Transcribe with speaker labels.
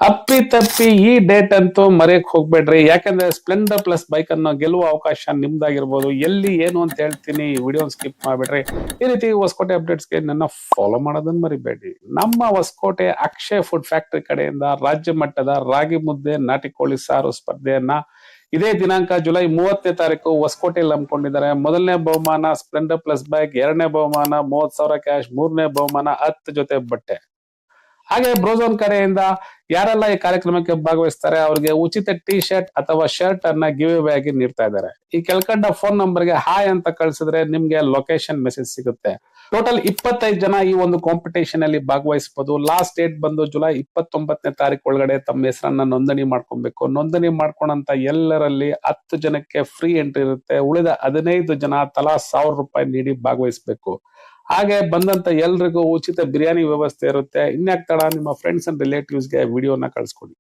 Speaker 1: ಅಪ್ಪಿ ತಪ್ಪಿ ಈ ಡೇಟ್ ಅಂತೂ ಮರೆಯಕ್ ಹೋಗ್ಬೇಡ್ರಿ. ಯಾಕಂದ್ರೆ ಸ್ಪ್ಲೆಂಡರ್ ಪ್ಲಸ್ ಬೈಕ್ ಅನ್ನು ಗೆಲ್ಲುವ ಅವಕಾಶ ನಿಮ್ದಾಗಿರ್ಬೋದು. ಎಲ್ಲಿ ಏನು ಅಂತ ಹೇಳ್ತೀನಿ, ವಿಡಿಯೋ ಸ್ಕಿಪ್ ಮಾಡ್ಬೇಡ್ರಿ. ಈ ರೀತಿ ಹೊಸಕೋಟೆ ಅಪ್ಡೇಟ್ಸ್ಗೆ ನನ್ನ ಫಾಲೋ ಮಾಡೋದನ್ನ ಮರಿಬೇಡಿ. ನಮ್ಮ ಹೊಸಕೋಟೆ ಅಕ್ಷಯ್ ಫುಡ್ ಫ್ಯಾಕ್ಟರಿ ಕಡೆಯಿಂದ ರಾಜ್ಯ ಮಟ್ಟದ ರಾಗಿ ಮುದ್ದೆ ನಾಟಿ ಕೋಳಿ ಸಾರು ಸ್ಪರ್ಧೆಯನ್ನ ಇದೇ ದಿನಾಂಕ ಜುಲೈ 30ನೇ ತಾರೀಕು ಹೊಸಕೋಟೆಯಲ್ಲಿ ಹಮ್ಮಿಕೊಂಡಿದ್ದಾರೆ. ಮೊದಲನೇ ಬಹುಮಾನ ಸ್ಪ್ಲೆಂಡರ್ ಪ್ಲಸ್ ಬೈಕ್, ಎರಡನೇ ಬಹುಮಾನ 30,000 ಕ್ಯಾಶ್, ಮೂರನೇ ಬಹುಮಾನ 10 ಜೊತೆ ಬಟ್ಟೆ. ಹಾಗೆ ಬ್ರೋಝೋನ್ ಕಡೆಯಿಂದ ಯಾರೆಲ್ಲ ಈ ಕಾರ್ಯಕ್ರಮಕ್ಕೆ ಭಾಗವಹಿಸ್ತಾರೆ ಅವರಿಗೆ ಉಚಿತ ಟಿ ಶರ್ಟ್ ಅಥವಾ ಶರ್ಟ್ ಅನ್ನ ಗಿವ್ ಅವೇ ಆಗಿ ನೀಡ್ತಾ ಇದ್ದಾರೆ. ಈ ಕೆಳಕಂಡ ಫೋನ್ ನಂಬರ್ಗೆ ಹಾಯ್ ಅಂತ ಕಳಿಸಿದ್ರೆ ನಿಮ್ಗೆ ಲೊಕೇಶನ್ ಮೆಸೇಜ್ ಸಿಗುತ್ತೆ. ಟೋಟಲ್ 25 ಜನ ಈ ಒಂದು ಕಾಂಪಿಟೇಷನ್ ಅಲ್ಲಿ ಭಾಗವಹಿಸಬಹುದು. ಲಾಸ್ಟ್ ಡೇಟ್ ಬಂದು ಜುಲೈ 29ನೇ ತಾರೀಕು ಒಳಗಡೆ ತಮ್ಮ ಹೆಸರನ್ನ ನೋಂದಣಿ ಮಾಡ್ಕೊಬೇಕು. ನೋಂದಣಿ ಮಾಡ್ಕೊಂಡಂತ ಎಲ್ಲರಲ್ಲಿ 10 ಜನಕ್ಕೆ ಫ್ರೀ ಎಂಟ್ರಿ ಇರುತ್ತೆ. ಉಳಿದ 15 ಜನ ತಲಾ 1000 ರೂಪಾಯಿ ನೀಡಿ ಭಾಗವಹಿಸಬೇಕು. ಹಾಗೆ ಬಂದಂತ ಎಲ್ರಿಗೂ ಉಚಿತ ಬಿರಿಯಾನಿ ವ್ಯವಸ್ಥೆ ಇರುತ್ತೆ. ಇನ್ಯಾಕ್ ತಡ, ನಿಮ್ಮ ಫ್ರೆಂಡ್ಸ್ ಅಂಡ್ ರಿಲೇಟಿವ್ಸ್ಗೆ ವಿಡಿಯೋನ ಕಳಿಸ್ಕೊಡಿ.